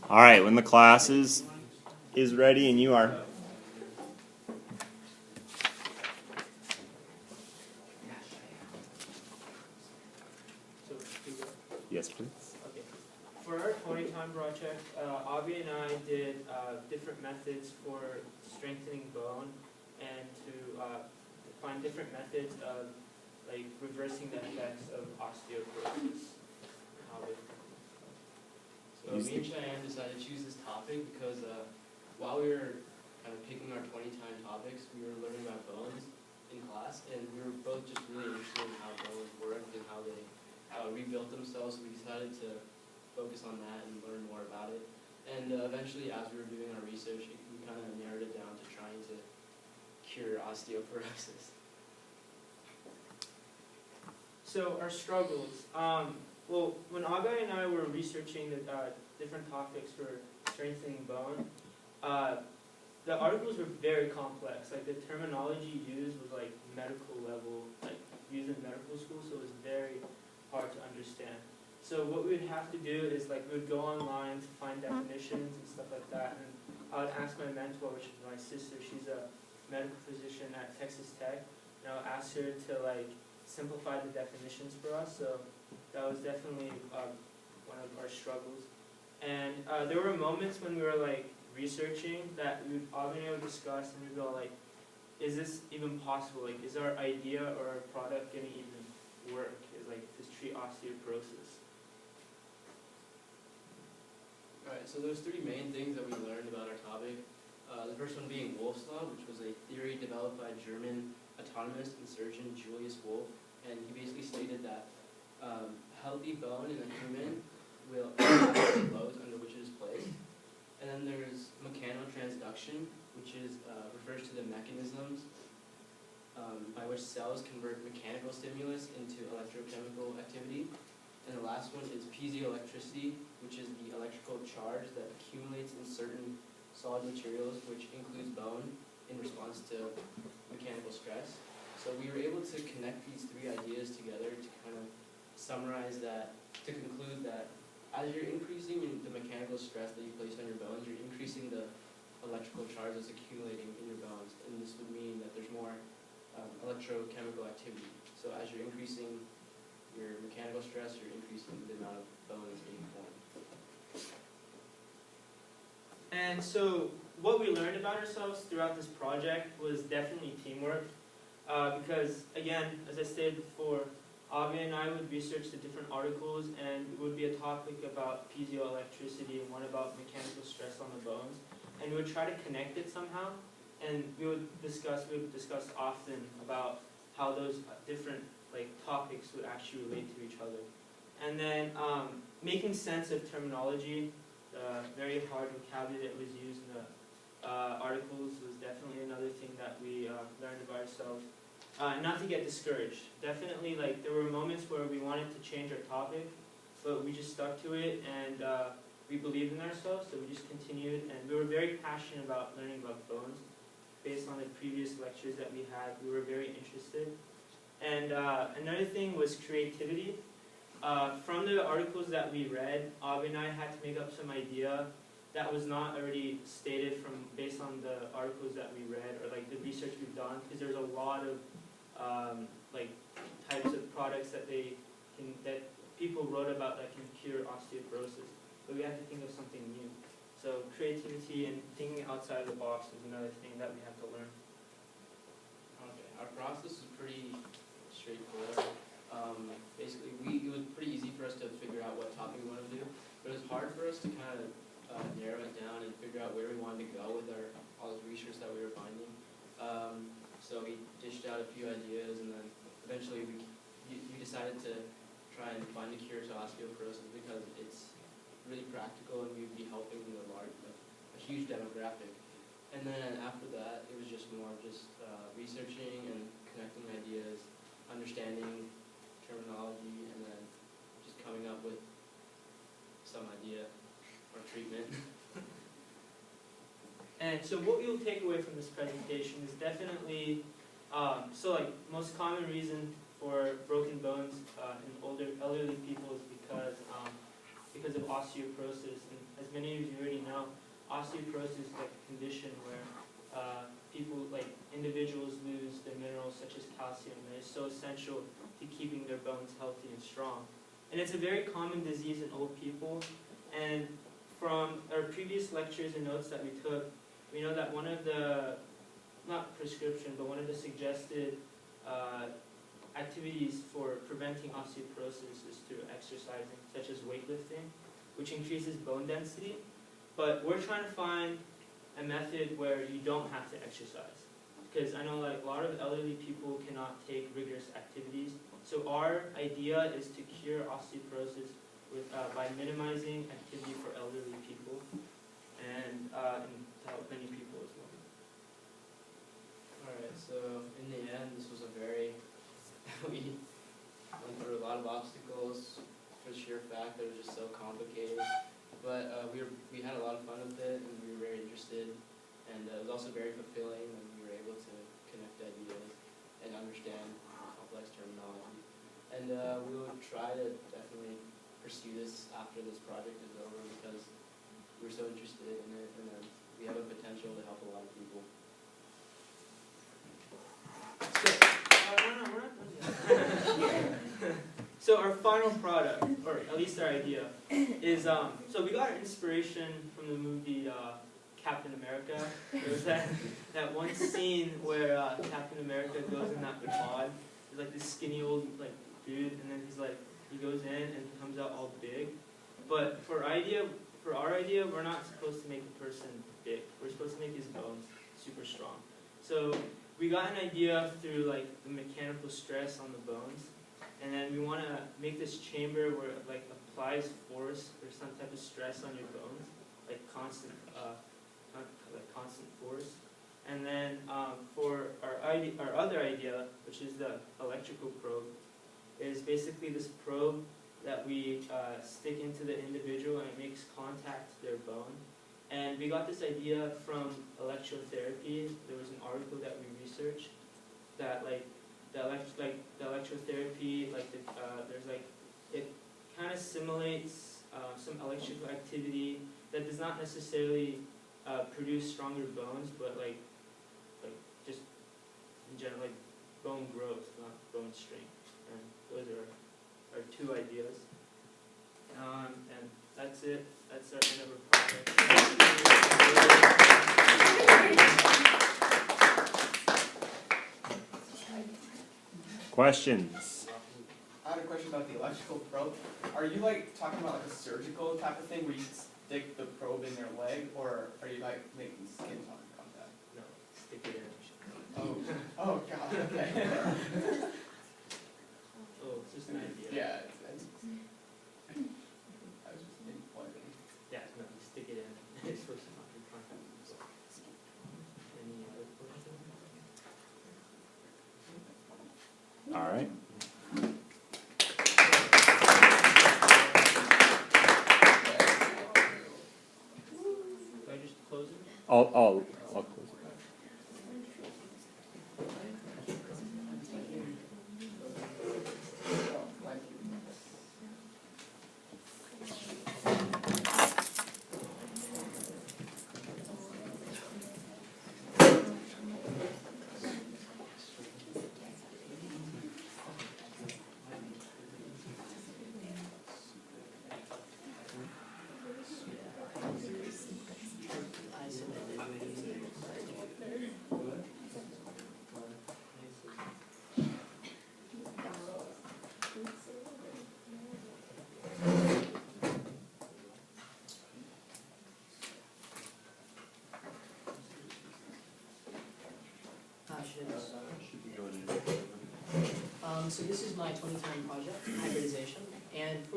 All right, when the class is ready and you are. Yes, please. Okay. For our 20-time project, Avi and I did different methods for strengthening bone and to find different methods of like reversing the effects of osteoporosis. So me and Cheyenne decided to choose this topic because while we were kind of picking our 20-time topics, we were learning about bones in class, and we were both just really interested in how bones worked and how they rebuilt themselves. So we decided to focus on that and learn more about it. And eventually, as we were doing our research, we kind of narrowed it down to trying to cure osteoporosis. So our struggles. Well, when Aga and I were researching the different topics for strengthening bone, the articles were very complex. Like the terminology used was like medical level, like used in medical school, so it was very hard to understand. So what we would have to do is like we would go online to find definitions and stuff like that, and I would ask my mentor, which is my sister. She's a medical physician at Texas Tech, and I would ask her to like simplify the definitions for us. So that was definitely one of our struggles. And there were moments when we were like researching that we would often discuss, and we'd go like, is this even possible? Like, is our idea or our product going to even work? Is like to treat osteoporosis? Alright, so there's three main things that we learned about our topic. The first one being Wolff's Law, which was a theory developed by German anatomist and surgeon Julius Wolff, and he basically stated that healthy bone in a human will the loads under which it is placed. And then there's mechanotransduction, which refers to the mechanisms by which cells convert mechanical stimulus into electrochemical activity. And the last one is piezoelectricity, which is the electrical charge that accumulates in certain solid materials, which includes bone, in response to mechanical stress. So we were able to connect these three ideas together to kind of summarize that, to conclude that as you're increasing the mechanical stress that you place on your bones, you're increasing the electrical charge that's accumulating in your bones, and this would mean that there's more electrochemical activity. So as you're increasing your mechanical stress, you're increasing the amount of bone that's being formed. And so what we learned about ourselves throughout this project was definitely teamwork. Because again, as I stated before, Avi and I would research the different articles, and it would be a topic about piezoelectricity and one about mechanical stress on the bones, and we would try to connect it somehow, and we would discuss often about how those different like topics would actually relate to each other. And then making sense of terminology, the very hard vocabulary that was used in the articles was definitely another thing that we learned about ourselves. Not to get discouraged. Definitely, like there were moments where we wanted to change our topic, but we just stuck to it, and we believed in ourselves, so we just continued. And we were very passionate about learning about bones. Based on the previous lectures that we had, we were very interested. And another thing was creativity. From the articles that we read, Avi and I had to make up some idea that was not already stated based on the articles that we read or like the research we've done, because there's a lot of like types of products that people wrote about that can cure osteoporosis, but we had to think of something new. So creativity and thinking outside of the box is another thing that we have to learn. Okay, our process is pretty straightforward. Basically, it was pretty easy for us to figure out what topic we wanted to do, but it was hard for us to kind of narrow it down and figure out where we wanted to go with all this research that we were finding. So we dished out a few ideas, and then eventually we decided to try and find a cure to osteoporosis because it's really practical and we'd be helping a huge demographic. And then after that, it was just more researching and connecting ideas, understanding terminology, and then just coming up with some idea or treatment. And so what you'll take away from this presentation is definitely, so like most common reason for broken bones in elderly people is because because of osteoporosis. And as many of you already know, osteoporosis is like a condition where individuals lose their minerals such as calcium that is so essential to keeping their bones healthy and strong. And it's a very common disease in old people. And from our previous lectures and notes that we took, we know that one of the, not prescription, but one of the suggested activities for preventing osteoporosis is through exercising, such as weightlifting, which increases bone density. But we're trying to find a method where you don't have to exercise. Because I know like a lot of elderly people cannot take rigorous activities. So our idea is to cure osteoporosis by minimizing activity for elderly people and to help many people as well. Alright, so in the end, this was a very, we went through a lot of obstacles for the sheer fact that it was just so complicated. But we had a lot of fun with it, and we were very interested. And it was also very fulfilling when we were able to connect ideas and understand complex terminology. And we will try to definitely pursue this after this project is over because we're so interested in it, and we have a potential to help a lot of people. So our final product, or at least our idea, is so we got our inspiration from the movie Captain America. There was that one scene where Captain America goes in that pod. He's like this skinny old dude, and then he goes in and he comes out all big. But for our idea, we're not supposed to make the person big. We're supposed to make his bones super strong. So we got an idea through the mechanical stress on the bones, and then we want to make this chamber where it applies force or some type of stress on your bones, constant force. And then for our other idea, which is the electrical probe, is basically this probe that we stick into the individual and it makes contact to their bone. And we got this idea from electrotherapy. There was an article that we researched that the electrotherapy, it kind of simulates some electrical activity that does not necessarily produce stronger bones, but just in general bone growth, not bone strength. And those are our two ideas. And that's it. That's our end of our project. Questions? I had a question about the electrical probe. Are you talking about a surgical type of thing where you stick the probe in their leg, or are you making skin contact? No, stick it in. Oh god, okay. Oh, it's just an idea. Yeah, I was just inquiring. Yeah, no, you stick it in. It's supposed to not be contact. Any other questions? All right. Do I just close it? I'll close it. So this is my 2010 project, hybridization, and for the